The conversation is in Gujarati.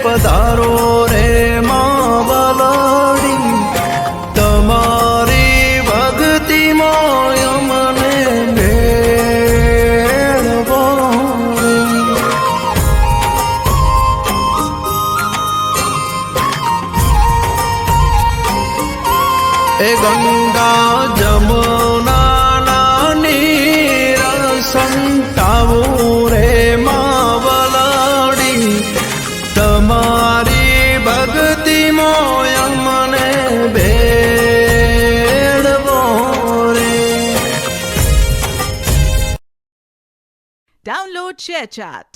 પધારો રે માં વલડી, તમારી ભક્તિ મોય મને ભેળવો રે. એ ગંગા જમુના નીર સંતાવું રે માં વલડી, તમારી ભક્તિ મોય મને ભેળવો રે. Download ShareChat.